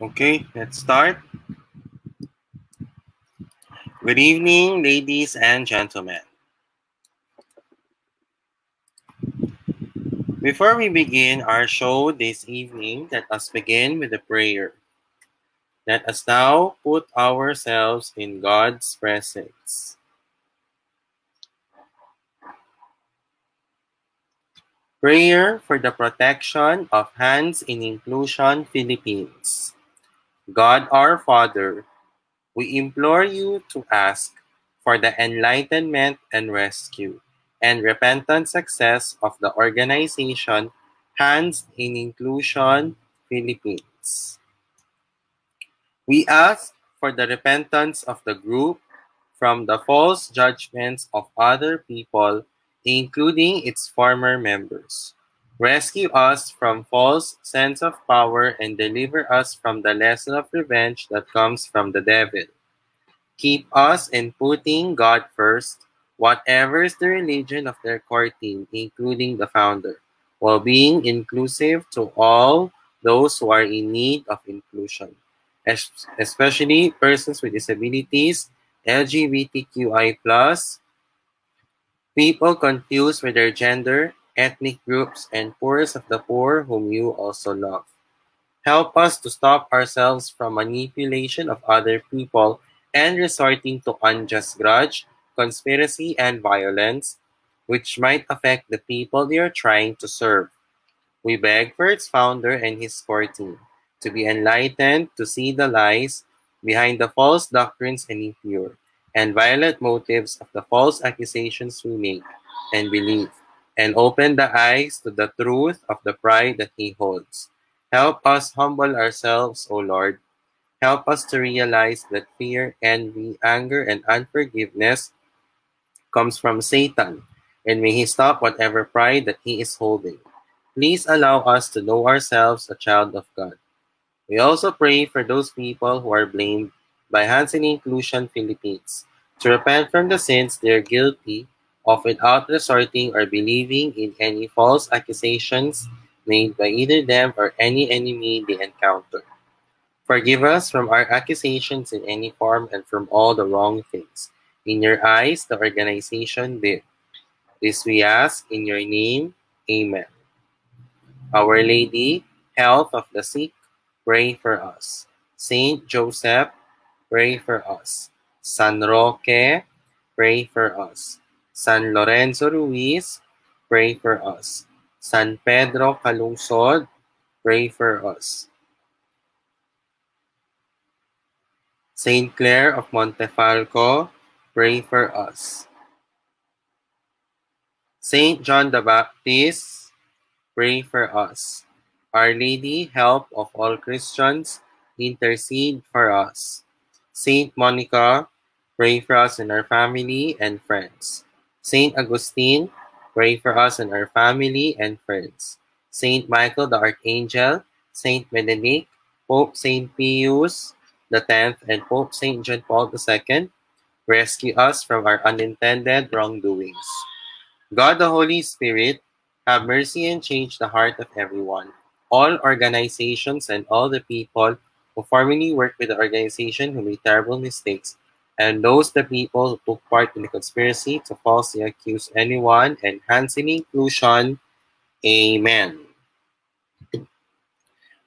Okay, let's start. Good evening, ladies and gentlemen. Before we begin our show this evening, let us begin with a prayer. Let us now put ourselves in God's presence. Prayer for the protection of Hands in Inclusion Philippines. God our Father, we implore you to ask for the enlightenment and rescue and repentant success of the organization Hands in Inclusion Philippines. We ask for the repentance of the group from the false judgments of other people, including its former members. Rescue us from false sense of power and deliver us from the lesson of revenge that comes from the devil. Keep us in putting God first, whatever is the religion of their core team, including the founder, while being inclusive to all those who are in need of inclusion, especially persons with disabilities, LGBTQI+, people confused with their gender, ethnic groups, and poorest of the poor whom you also love. Help us to stop ourselves from manipulation of other people and resorting to unjust grudge, conspiracy, and violence, which might affect the people they are trying to serve. We beg for its founder and his core team to be enlightened to see the lies behind the false doctrines and impure and violent motives of the false accusations we make and believe, and open the eyes to the truth of the pride that he holds. Help us humble ourselves, O Lord. Help us to realize that fear, envy, anger, and unforgiveness comes from Satan, and may he stop whatever pride that he is holding. Please allow us to know ourselves a child of God. We also pray for those people who are blamed by Hands in Inclusion Philippines to repent from the sins they are guilty of without resorting or believing in any false accusations made by either them or any enemy they encounter. Forgive us from our accusations in any form and from all the wrong things in your eyes the organization did. This we ask in your name. Amen. Our Lady, Health of the Sick, pray for us. Saint Joseph, pray for us. San Roque, pray for us. San Lorenzo Ruiz, pray for us. San Pedro Calungsod, pray for us. Saint Clare of Montefalco, pray for us. Saint John the Baptist, pray for us. Our Lady, Help of all Christians, intercede for us. Saint Monica, pray for us and our family and friends. Saint Augustine, pray for us and our family and friends. Saint Michael the Archangel, Saint Benedict, Pope Saint Pius X, and Pope Saint John Paul II, rescue us from our unintended wrongdoings. God the Holy Spirit, have mercy and change the heart of everyone, all organizations and all the people who formerly worked with the organization who made terrible mistakes, and those the people who took part in the conspiracy to falsely accuse anyone, and Hands in Inclusion. Amen.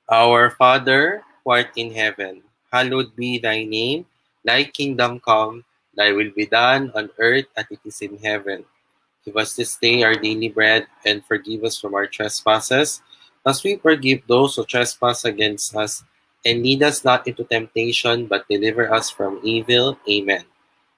Our Father, who art in heaven, hallowed be thy name. Thy kingdom come, thy will be done on earth as it is in heaven. Give us this day our daily bread, and forgive us from our trespasses, as we forgive those who trespass against us. And lead us not into temptation, but deliver us from evil. Amen.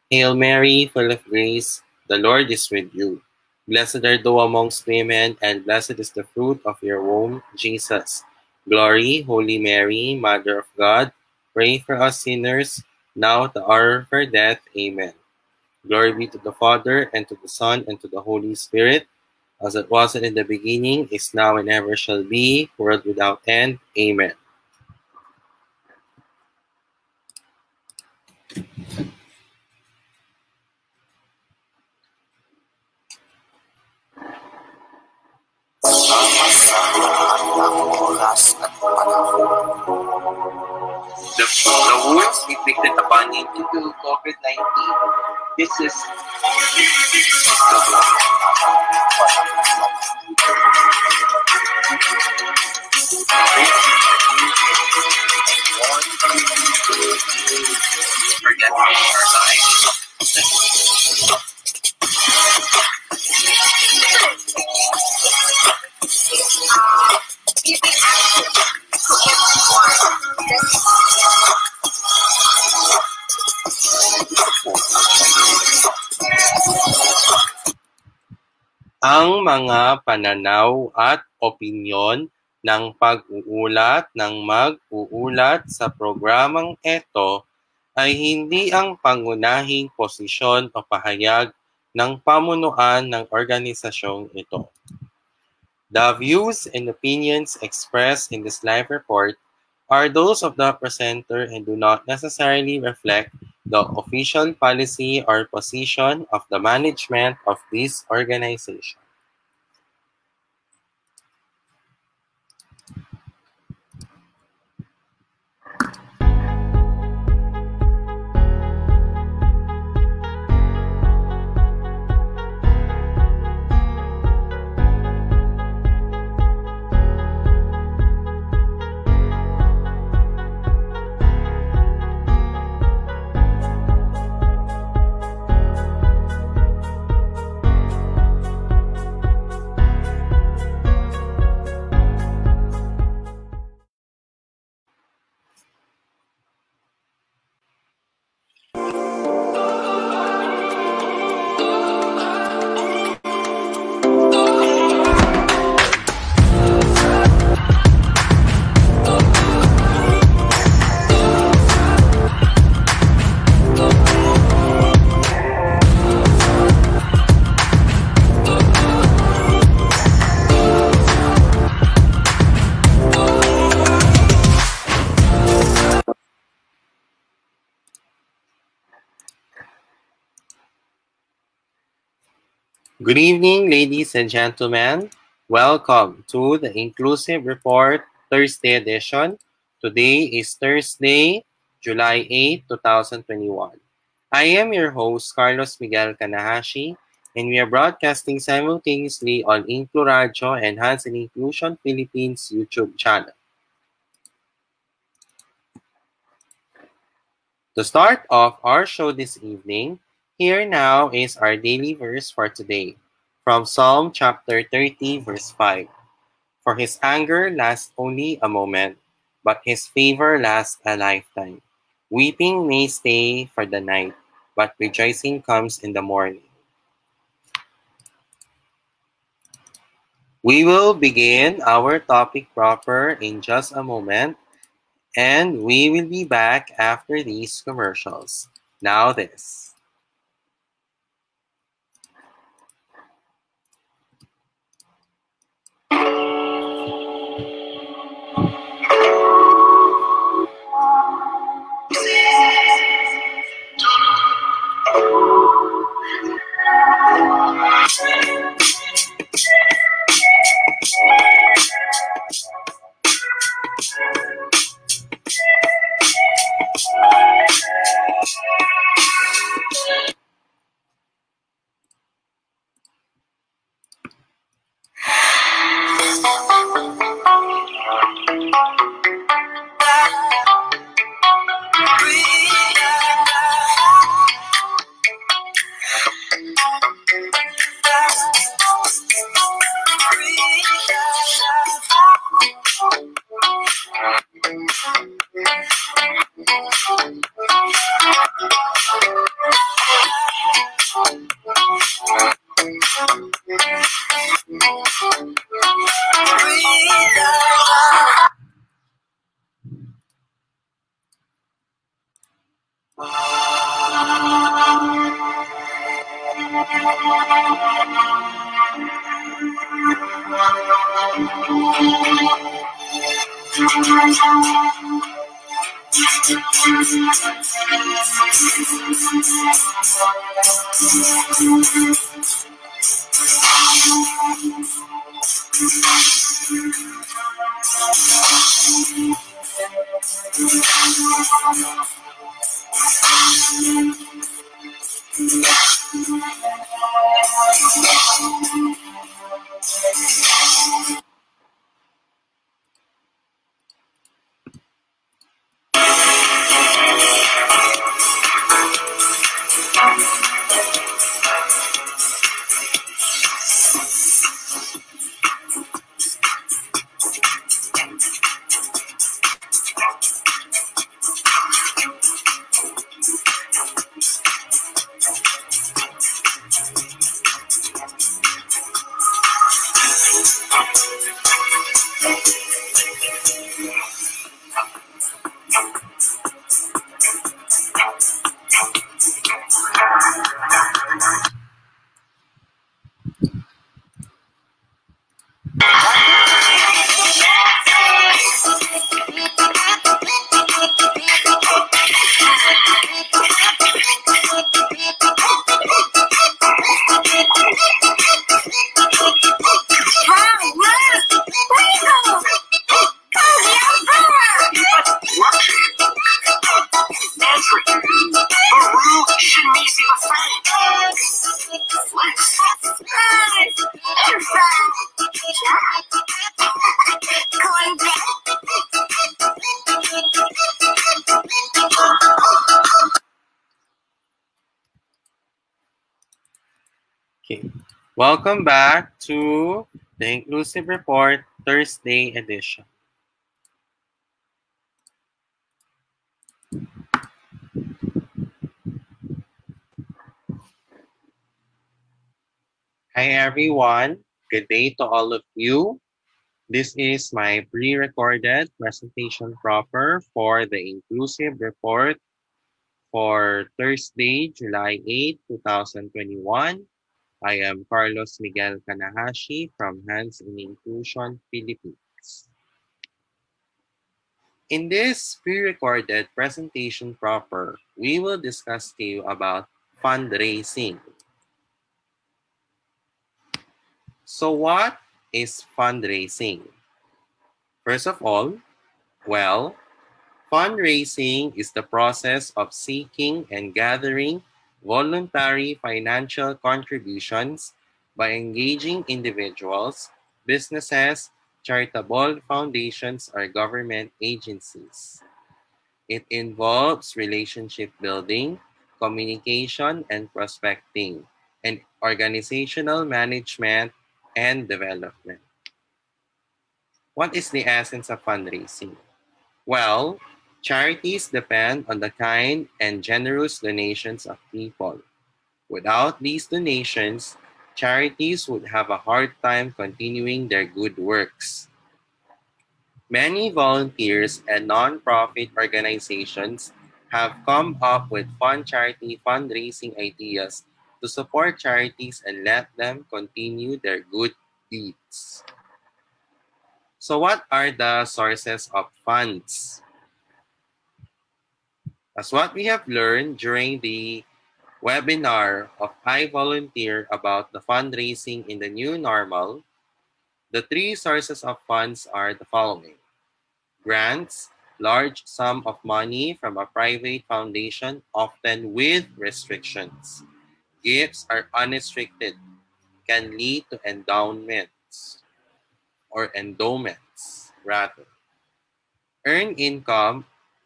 Hail Mary, full of grace, the Lord is with you. Blessed are thou amongst women, and blessed is the fruit of your womb, Jesus. Glory, Holy Mary, Mother of God, pray for us sinners, now at the hour of our death. Amen. Glory be to the Father, and to the Son, and to the Holy Spirit, as it was in the beginning, is now, and ever shall be, world without end. Amen. Sa mga oras at panahon, The wounds inflicted upon him due to COVID-19. This is ang mga pananaw at opinyon ng pag-uulat ng mag-uulat sa programang ito ay hindi ang pangunahing posisyon o pahayag ng pamunuan ng organisasyong ito. The views and opinions expressed in this live report are those of the presenter and do not necessarily reflect the official policy or position of the management of this organization. Good evening, ladies and gentlemen. Welcome to the Inclusive Report Thursday edition. Today is Thursday, July 8, 2021. I am your host, Carlos Miguel Kanahashi, and we are broadcasting simultaneously on Inclu Radio and Hands in Inclusion Philippines YouTube channel. To start off our show this evening, here now is our daily verse for today, from Psalm chapter 30, verse 5. For his anger lasts only a moment, but his favor lasts a lifetime. Weeping may stay for the night, but rejoicing comes in the morning. We will begin our topic proper in just a moment, and we will be back after these commercials. Now this. Welcome back to the Inclusive Report Thursday edition. Hi everyone, good day to all of you. This is my pre-recorded presentation proper for the Inclusive Report for Thursday, July 8, 2021. I am Carlos Miguel Kanahashi from Hands in Inclusion, Philippines. In this pre-recorded presentation proper, we will discuss to you about fundraising. So what is fundraising? First of all, well, fundraising is the process of seeking and gathering voluntary financial contributions by engaging individuals, businesses, charitable foundations, or government agencies. It involves relationship building, communication and prospecting, and organizational management and development. What is the essence of fundraising? Well, charities depend on the kind and generous donations of people. Without these donations, charities would have a hard time continuing their good works. Many volunteers and non-profit organizations have come up with fun charity fundraising ideas to support charities and let them continue their good deeds. So what are the sources of funds? As what we have learned during the webinar of I Volunteer about the fundraising in the new normal, the three sources of funds are the following. Grants, large sum of money from a private foundation, often with restrictions. Gifts are unrestricted, can lead to endowments or endowments rather. Earned income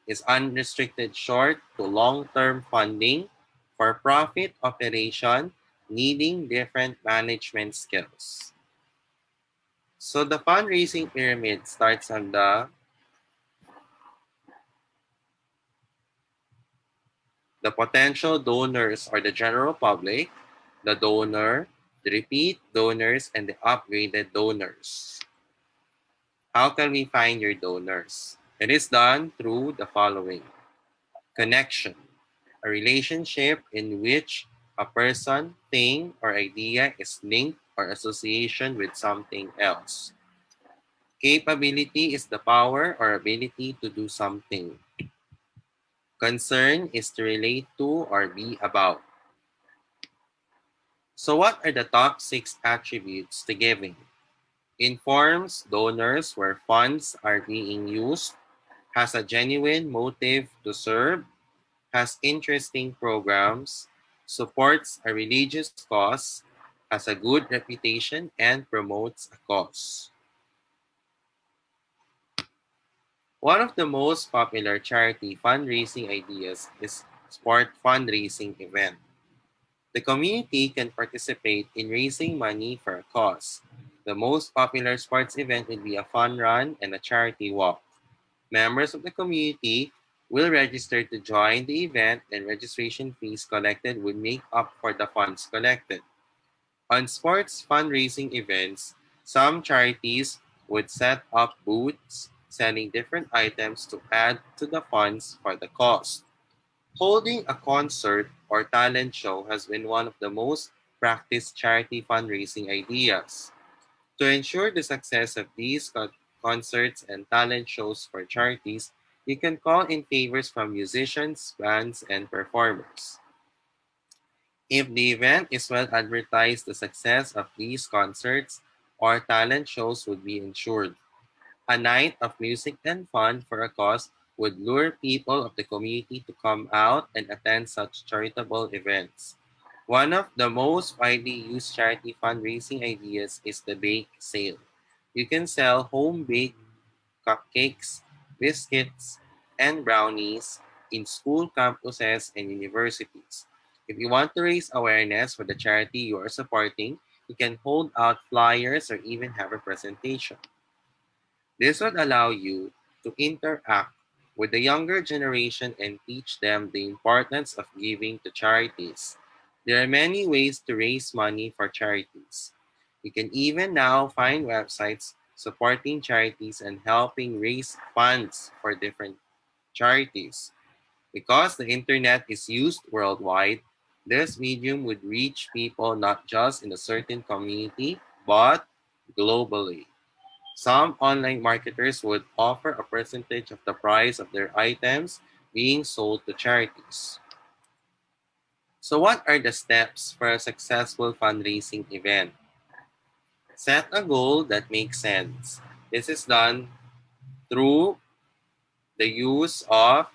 is unrestricted short to long-term funding for profit operation needing different management skills. So the fundraising pyramid starts on the potential donors or the general public, the donor, the repeat donors, and the upgraded donors. How can we find your donors? It is done through the following. Connection, a relationship in which a person, thing, or idea is linked or association with something else. Capability is the power or ability to do something. Concern is to relate to or be about. So what are the top 6 attributes to giving? Informs donors where funds are being used, has a genuine motive to serve, has interesting programs, supports a religious cause, has a good reputation, and promotes a cause. One of the most popular charity fundraising ideas is sport fundraising event. The community can participate in raising money for a cause. The most popular sports event would be a fun run and a charity walk. Members of the community will register to join the event and registration fees collected would make up for the funds collected. On sports fundraising events, some charities would set up booths selling different items to add to the funds for the cause. Holding a concert or talent show has been one of the most practiced charity fundraising ideas. To ensure the success of these concerts and talent shows for charities, you can call in favors from musicians, bands, and performers. If the event is well advertised, the success of these concerts or talent shows would be ensured. A night of music and fun for a cause would lure people of the community to come out and attend such charitable events. One of the most widely used charity fundraising ideas is the bake sale. You can sell home-baked cupcakes, biscuits, and brownies in school campuses and universities. If you want to raise awareness for the charity you are supporting, You can hold out flyers or even have a presentation. This would allow you to interact with the younger generation and teach them the importance of giving to charities. There are many ways to raise money for charities. You can even now find websites supporting charities and helping raise funds for different charities. Because the internet is used worldwide, this medium would reach people not just in a certain community, but globally. Some online marketers would offer a percentage of the price of their items being sold to charities. So what are the steps for a successful fundraising event? Set a goal that makes sense. This is done through the use of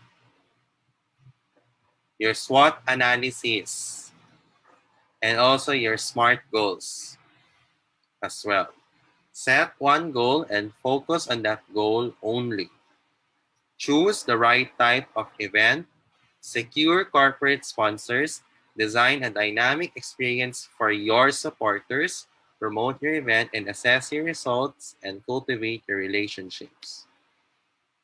your SWOT analysis and also your SMART goals as well. Set one goal and focus on that goal only. Choose the right type of event, secure corporate sponsors, design a dynamic experience for your supporters, promote your event and assess your results, and cultivate your relationships.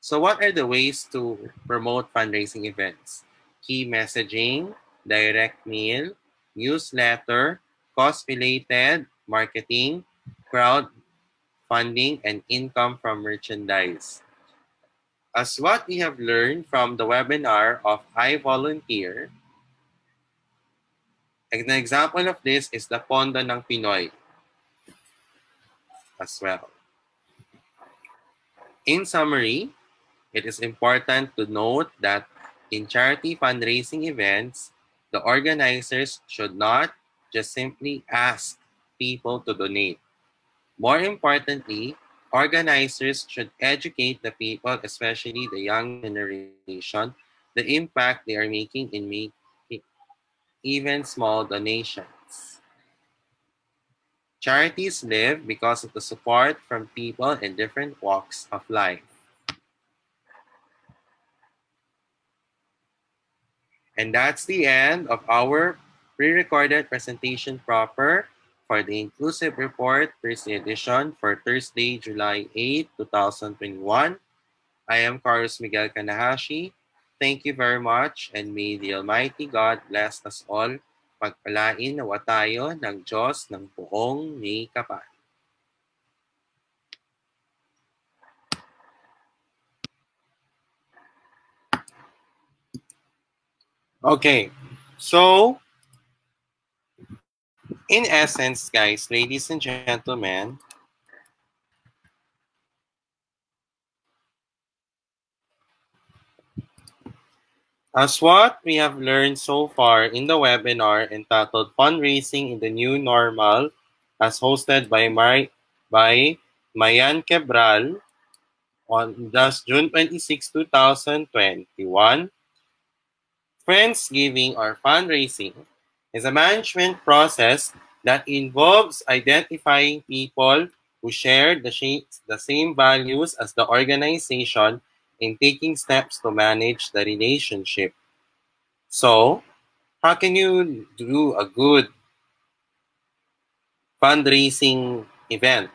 So what are the ways to promote fundraising events? Key messaging, direct mail, newsletter, cost-related marketing, crowdfunding, and income from merchandise. As what we have learned from the webinar of I Volunteer, an example of this is the Pondo ng Pinoy as well. In summary, it is important to note that in charity fundraising events, the organizers should not just simply ask people to donate. More importantly, organizers should educate the people, especially the young generation, the impact they are making in making even small donations. Charities live because of the support from people in different walks of life. And that's the end of our pre-recorded presentation proper for the Inclusive Report Thursday edition for Thursday, July 8, 2021. I am Carlos Miguel Kanahashi. Thank you very much and may the Almighty God bless us all. Pagpalain nawa tayo ng Diyos ng buong may kapal. Okay, so in essence, guys, ladies and gentlemen, as what we have learned so far in the webinar entitled Fundraising in the New Normal, as hosted by Mayan Quebral on June 26, 2021, Friendsgiving or fundraising is a management process that involves identifying people who share the same values as the organization and taking steps to manage the relationship. So, how can you do a good fundraising event?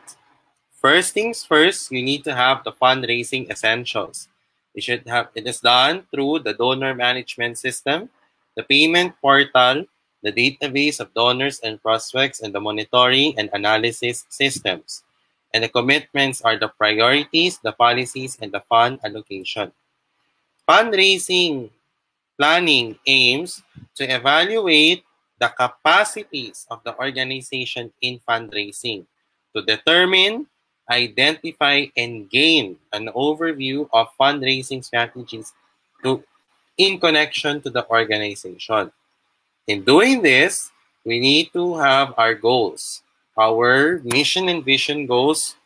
First things first, you need to have the fundraising essentials. It is done through the donor management system, the payment portal, the database of donors and prospects, and the monitoring and analysis systems. And the commitments are the priorities, the policies, and the fund allocation. Fundraising planning aims to evaluate the capacities of the organization in fundraising to determine, identify, and gain an overview of fundraising strategies in connection to the organization. In doing this, we need to have our goals, our mission and vision goals,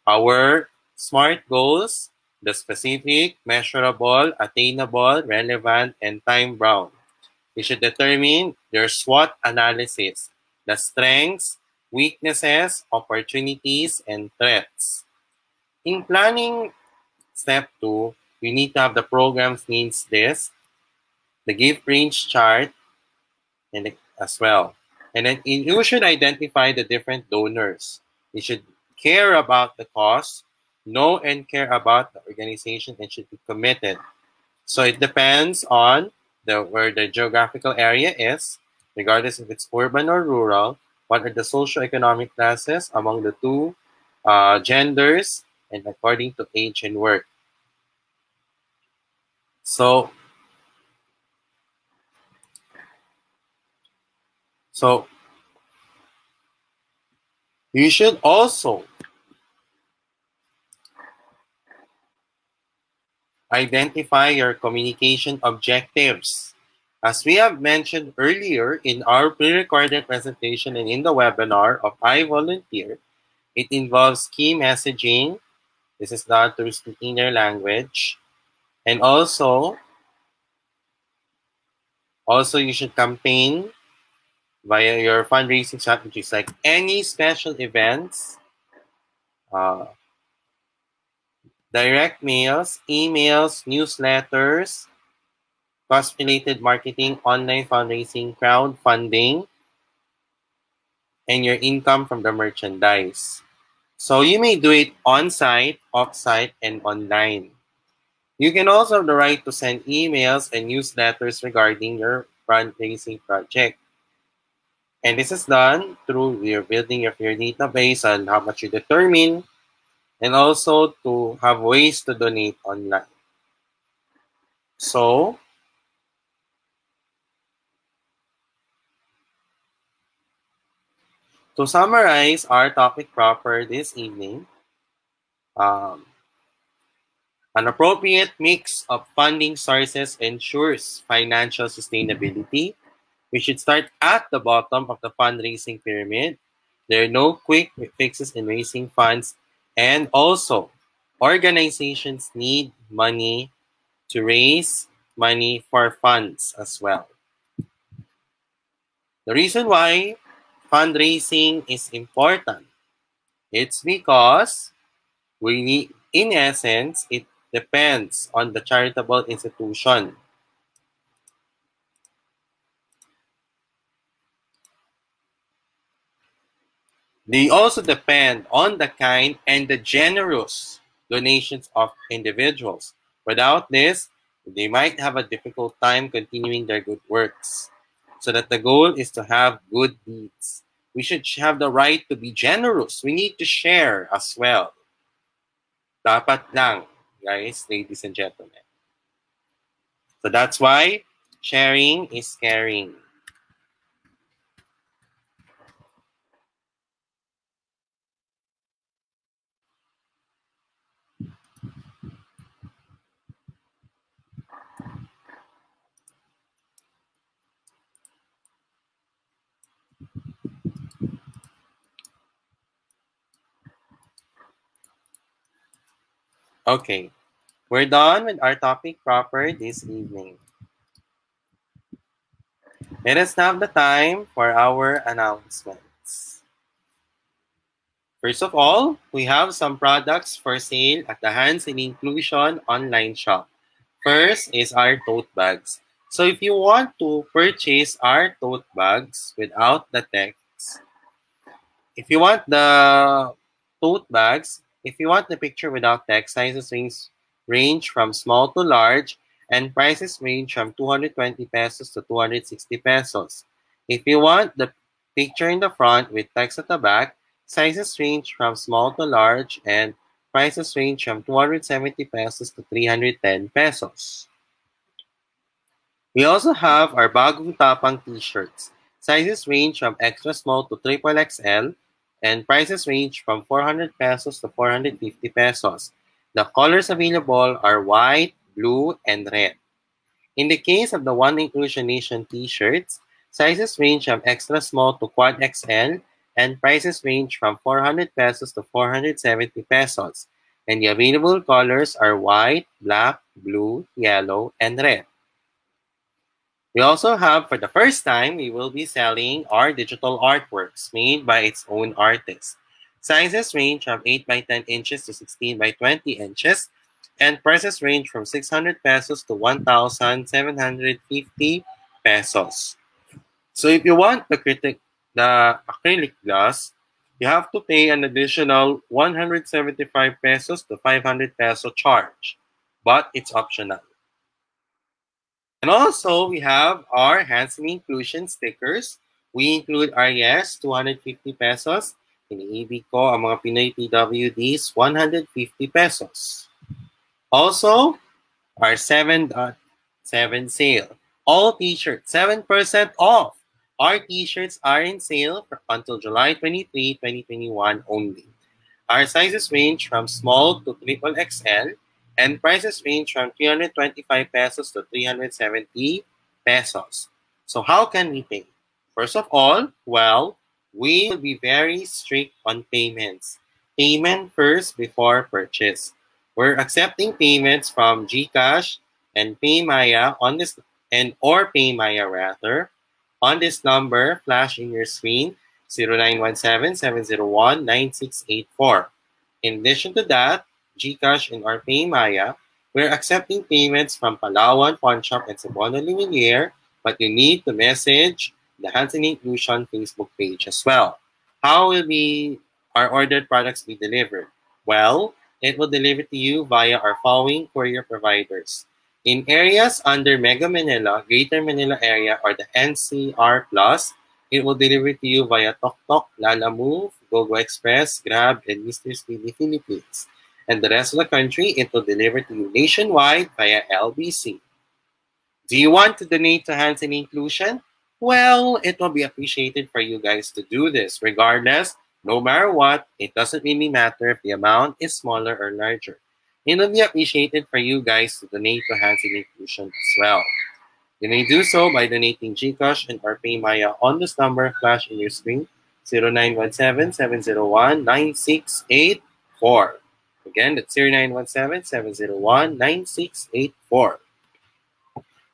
our SMART goals, the specific, measurable, attainable, relevant, and time-bound. We should determine their SWOT analysis, the strengths, weaknesses, opportunities, and threats. In planning step 2, we need to have the program's needs list, the gift range chart, and as well. And then you should identify the different donors. You should care about the cause, know and care about the organization, and should be committed. So it depends on where the geographical area is, regardless if it's urban or rural, what are the socioeconomic classes among the two genders, and according to age and work. So you should also identify your communication objectives. As we have mentioned earlier in our pre-recorded presentation and in the webinar of I Volunteer, it involves key messaging. This is done through speaking their language. And also you should campaign via your fundraising strategies, like any special events, direct mails, emails, newsletters, cost-related marketing, online fundraising, crowdfunding, and your income from the merchandise. So you may do it on-site, off-site, and online. You can also have the right to send emails and newsletters regarding your fundraising project. And this is done through your building of your database on how much you determine, and also to have ways to donate online. So, to summarize our topic proper this evening, an appropriate mix of funding sources ensures financial sustainability. We should start at the bottom of the fundraising pyramid. There are no quick fixes in raising funds, and also organizations need money to raise money for funds as well. The reason why fundraising is important, it's because we need, in essence, it depends on the charitable institution. They also depend on the kind and the generous donations of individuals. Without this, they might have a difficult time continuing their good works. So that the goal is to have good deeds. We should have the right to be generous. We need to share as well. Dapat lang, guys, ladies and gentlemen. So that's why sharing is caring. Okay, we're done with our topic proper this evening. Let us have the time for our announcements. First of all, we have some products for sale at the Hands in Inclusion online shop. First is our tote bags. So if you want to purchase our tote bags without the text, if you want the tote bags, if you want the picture without text, sizes range from small to large, and prices range from 220 pesos to 260 pesos. If you want the picture in the front with text at the back, sizes range from small to large, and prices range from 270 pesos to 310 pesos. We also have our Bagong Tapang t-shirts. Sizes range from extra small to triple XL, and prices range from 400 pesos to 450 pesos. The colors available are white, blue, and red. In the case of the One Inclusion Nation t-shirts, sizes range from extra small to quad XL, and prices range from 400 pesos to 470 pesos. And the available colors are white, black, blue, yellow, and red. We also have, for the first time, we will be selling our digital artworks made by its own artists. Sizes range from 8 by 10 inches to 16 by 20 inches, and prices range from 600 pesos to 1,750 pesos. So if you want the the acrylic glass, you have to pay an additional 175 pesos to 500 peso charge, but it's optional. And also, we have our Hansen Inclusion stickers. We include RES, 250 pesos. Iniibig ko ang mga Pinoy PWDs, 150 pesos. Also, our 7.7 sale. All t-shirts, 7% off. Our t-shirts are in sale until July 23, 2021 only. Our sizes range from small to triple XL, and prices range from 325 pesos to 370 pesos. So how can we pay? First of all, well, we will be very strict on payments. Payment first before purchase. We're accepting payments from GCash and PayMaya on this or PayMaya rather on this number flash in your screen, 0917-701-9684. In addition to that, GCash and our PayMaya, we're accepting payments from Palawan Pawn Shop and Cebuano Lumiere, but you need to message the Hansen Inclusion Facebook page as well. How will our ordered products be delivered? Well, it will deliver to you via our following courier providers. In areas under Mega Manila, Greater Manila area, or the NCR Plus, it will deliver to you via TokTok, Lalamove, GoGo Express, Grab, and Mr. Speedy Philippines. And the rest of the country, it will deliver to you nationwide via LBC. Do you want to donate to Hansen Inclusion? Well, it will be appreciated for you guys to do this. Regardless, no matter what, it doesn't really matter if the amount is smaller or larger. It will be appreciated for you guys to donate to Hansen Inclusion as well. You may do so by donating GCash and or PayMaya on this number flash in your screen, 0917-701-9684. Again, that's 0917-701-9684.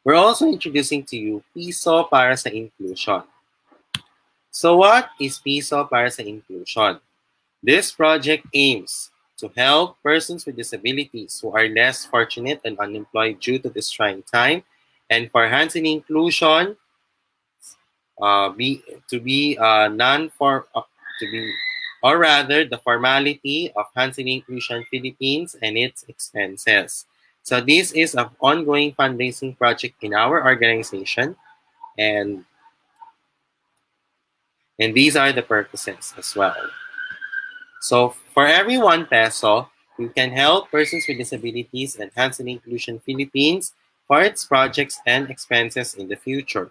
We're also introducing to you Piso para sa Inclusion. So what is Piso para sa Inclusion? This project aims to help persons with disabilities who are less fortunate and unemployed due to this trying time, and for Hansen Inclusion the formality of Hansen Inclusion Philippines and its expenses. So this is an ongoing fundraising project in our organization, and these are the purposes as well. So for every 1 peso, you can help persons with disabilities and Hansen Inclusion Philippines for its projects and expenses in the future.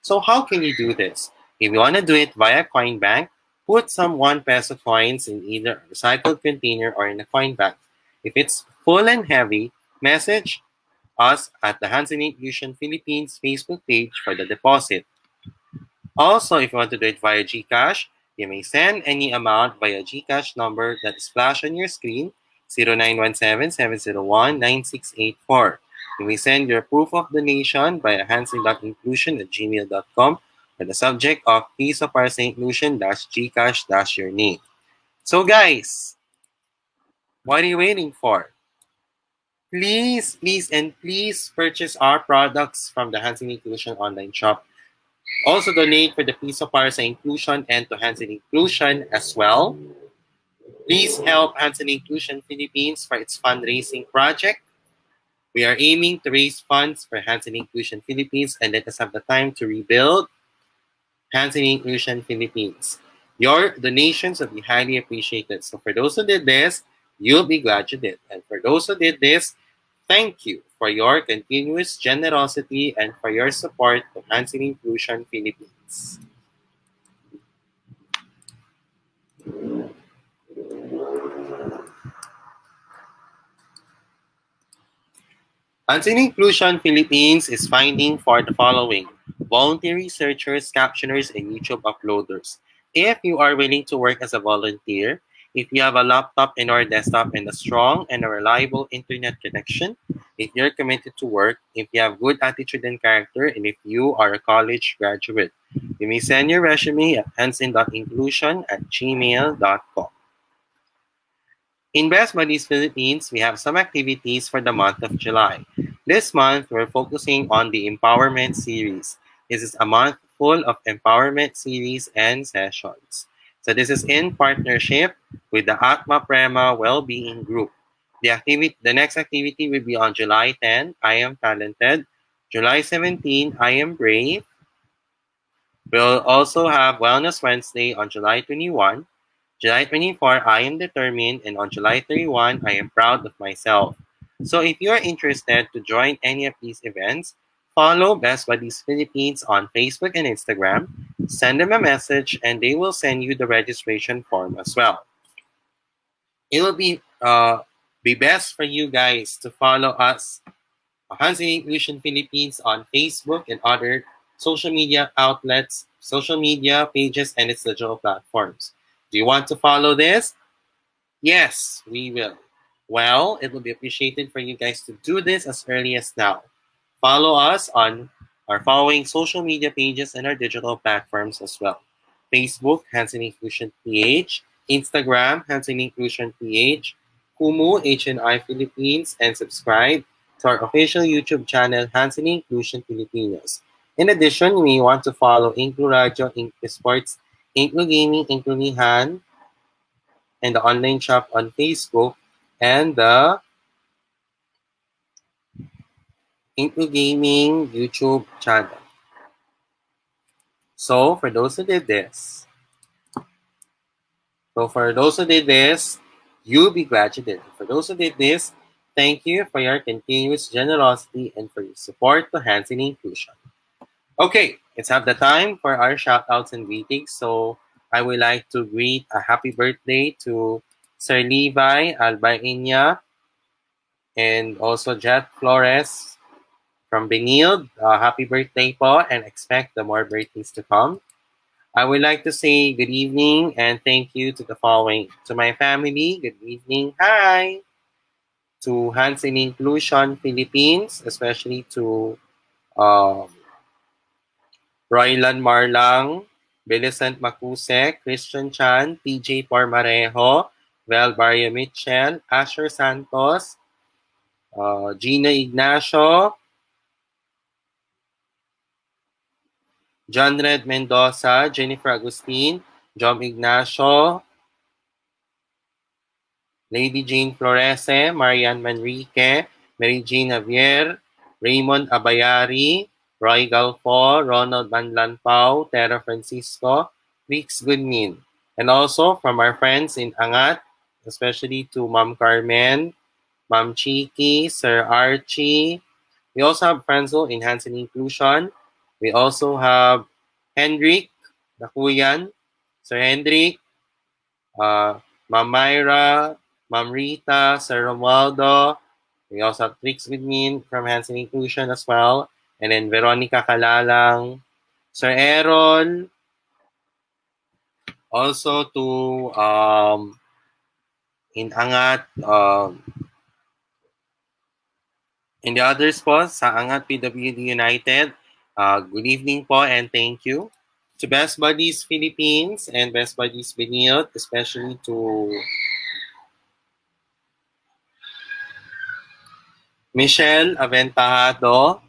So how can you do this? If you want to do it via Coin Bank, put some 1 peso coins in either a recycled container or in a coin bank. If it's full and heavy, message us at the Hansen Inclusion Philippines Facebook page for the deposit. Also, if you want to do it via GCash, you may send any amount via GCash number that is flashed on your screen, 0917-701-9684. You may send your proof of donation via hansen.inclusion@gmail.com for the subject of Piso para sa Inclusion -GCash your name. So guys, what are you waiting for? Please purchase our products from the Hansen Inclusion online shop. Also donate for the Piso para sa Inclusion and to Hansen Inclusion as well. Please help Hansen Inclusion Philippines for its fundraising project. We are aiming to raise funds for Hansen Inclusion Philippines and let us have the time to rebuild Hansen Inclusion Philippines. Your donations will be highly appreciated. So for those who did this, you'll be glad you did. And for those who did this, thank you for your continuous generosity and for your support to Hansen Inclusion Philippines. Hansen Inclusion Philippines is finding for the following: volunteer researchers, captioners, and YouTube uploaders. If you are willing to work as a volunteer, if you have a laptop and or desktop and a strong and a reliable internet connection, if you're committed to work, if you have good attitude and character, and if you are a college graduate, you may send your resume at hansen.inclusion@gmail.com. In Best Buddies Philippines, we have some activities for the month of July. This month, we're focusing on the Empowerment series. This is a month full of empowerment series and sessions. So this is in partnership with the Atma Prema Wellbeing Group. The next activity will be on July 10, I Am Talented. July 17, I Am Brave. We'll also have Wellness Wednesday on July 21. July 24, I Am Determined. And on July 31, I Am Proud of Myself. So if you are interested to join any of these events, follow Best Buddies Philippines on Facebook and Instagram. Send them a message and they will send you the registration form as well. It will be best for you guys to follow us, Hansen Inclusion Philippines, on Facebook and other social media outlets, social media pages, and its digital platforms. Do you want to follow this? Yes, we will. Well, it will be appreciated for you guys to do this as early as now. Follow us on our following social media pages and our digital platforms as well. Facebook, Hansen Inclusion PH, Instagram, Hansen Inclusion PH, Kumu, HNI Philippines, and subscribe to our official YouTube channel, Hansen Inclusion Filipinos. In addition, we want to follow Inclu Radio, Inclu Sports, Inclu Gaming, Inclu Nihan, and the online shop on Facebook, and the Inclu Gaming YouTube channel. So for those who did this, you'll be glad you did it. For those who did this, thank you for your continuous generosity and for your support to Hansen Inclusion. Okay, let's have the time for our shout-outs and greetings. So I would like to greet a happy birthday to Sir Levi Albaina and also Jet Flores from Benilde. Happy birthday po, and expect the more birthdays to come. I would like to say good evening and thank you to the following. To my family, good evening. Hi! To Hansen Inclusion Philippines, especially to Roylan Marlang, Millicent Macuse, Christian Chan, PJ Pormarejo, Vel Barrio Mitchell, Asher Santos, Gina Ignacio, John Red Mendoza, Jennifer Agustin, Jom Ignacio, Lady Jane Florese, Marian Manrique, Mary Jean Javier, Raymond Abayari, Roy Galfo, Ronald Manlanpao, Tera Francisco, Rix Goodmin. And also from our friends in Angat, especially to Ma'am Carmen, Ma'am Chiki, Sir Archie. We also have friends in Hansen Inclusion. We also have Hendrik, Dakuyan, Sir Hendrik, Ma'am Myra, Ma'am Rita, Sir Romualdo. We also have Trix with me from Hansen Inclusion as well. And then Veronica Kalalang, Sir Aaron. Also to in Angat, in the others po, sa Angat PWD United, good evening po and thank you. To Best Buddies Philippines and Best Buddies Benilde, especially to Michelle Aventahado,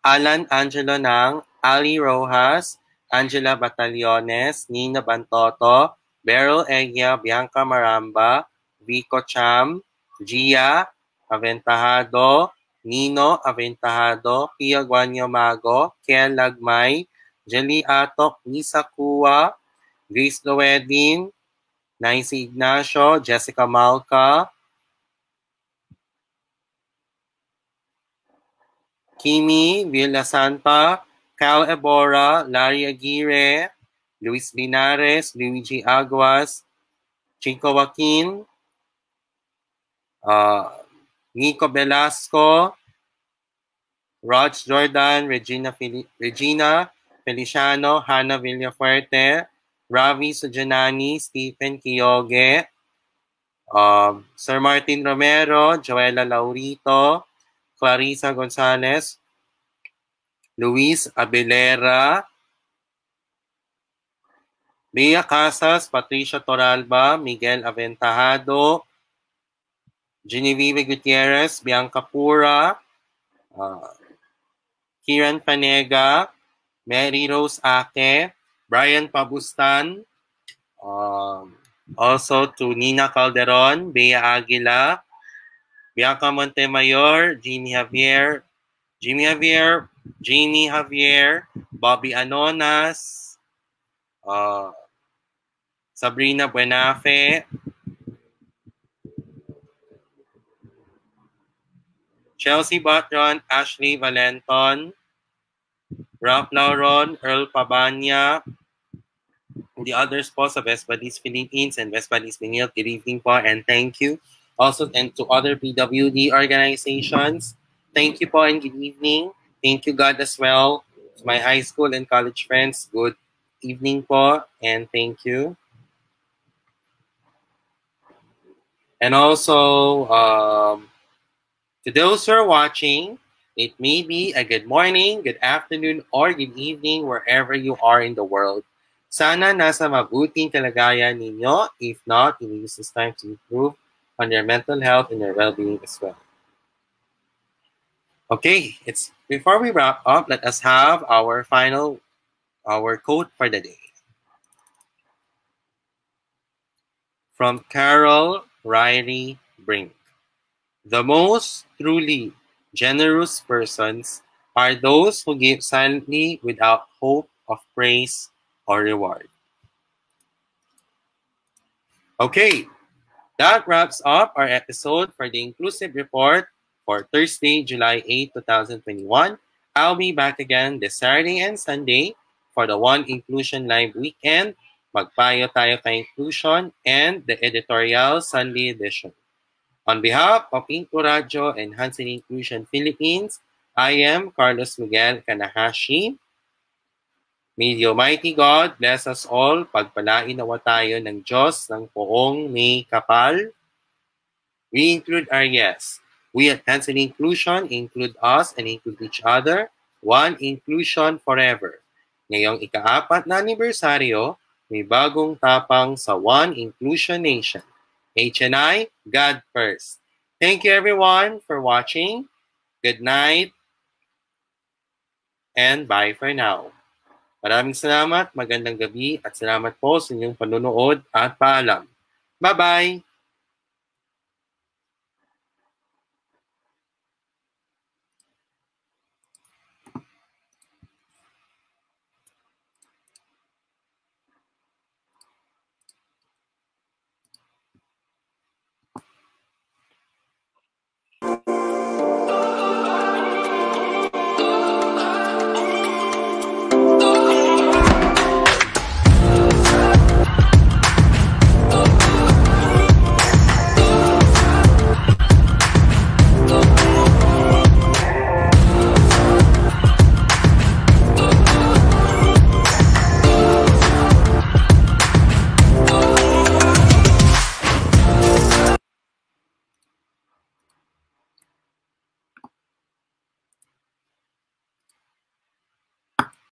Alan Angelo Nang, Ali Rojas, Angela Batallones, Nina Bantoto, Beryl Egia, Bianca Maramba, Vico Cham, Gia Aventahado, Nino Aventahado, Pia Guanyo Mago, Kel Lagmay, Jeli Atok, Lisa Kua, Grace Loedin, Nancy Ignacio, Jessica Malca, Kimi Villasanta, Cal Ebora, Larry Aguirre, Luis Linares, Luigi Aguas, Chico Joaquin, Nico Velasco, Rog Jordan, Regina Feliciano, Hannah Villafuerte, Ravi Sujanani, Stephen Kiyoge, Sir Martin Romero, Joella Laurito, Clarissa Gonzalez, Luis Abelera, Bea Casas, Patricia Toralba, Miguel Aventahado, Genevieve Gutierrez, Bianca Pura, Kiran Panega, Mary Rose Ake, Brian Pabustan, also to Nina Calderon, Bea Aguila, Bianca Montemayor, Jeannie Javier, Bobby Anonas, Sabrina Buenafe, Chelsea Batron, Ashley Valenton, Ralph Lauron, Earl Pabanya, the others po sa West Buddies Philippines and West Buddies Benil, good evening po and thank you. Also, and to other PWD organizations, thank you po and good evening. Thank you God as well. To my high school and college friends, good evening po and thank you. And also, to those who are watching, it may be a good morning, good afternoon, or good evening wherever you are in the world. Sana nasa mabuting kalagayan ninyo. If not, you will use this time to improve on your mental health and your well-being as well. Okay, it's before we wrap up, let us have our quote for the day. From Carol Riley Brink. The most truly generous persons are those who give silently without hope of praise or reward. Okay, that wraps up our episode for the Inclusive Report for Thursday, July 8, 2021. I'll be back again this Saturday and Sunday for the One Inclusion Live Weekend, Magpayo Tayo Kay Inclusion, and the Editorial Sunday Edition. On behalf of Inco Radio and Hansen Inclusion Philippines, I am Carlos Miguel Kanahashi. May the Almighty God bless us all. Pagpalain nawa tayo ng Diyos ng poong may kapal. We include our yes. We at Hansen Inclusion include us and include each other. One inclusion forever. Ngayong ika-4 na anibersaryo, may bagong tapang sa One Inclusion Nation. HNI, God first. Thank you everyone for watching. Good night and bye for now. Maraming salamat, magandang gabi at salamat po sa inyong panonood at paalam. Bye-bye!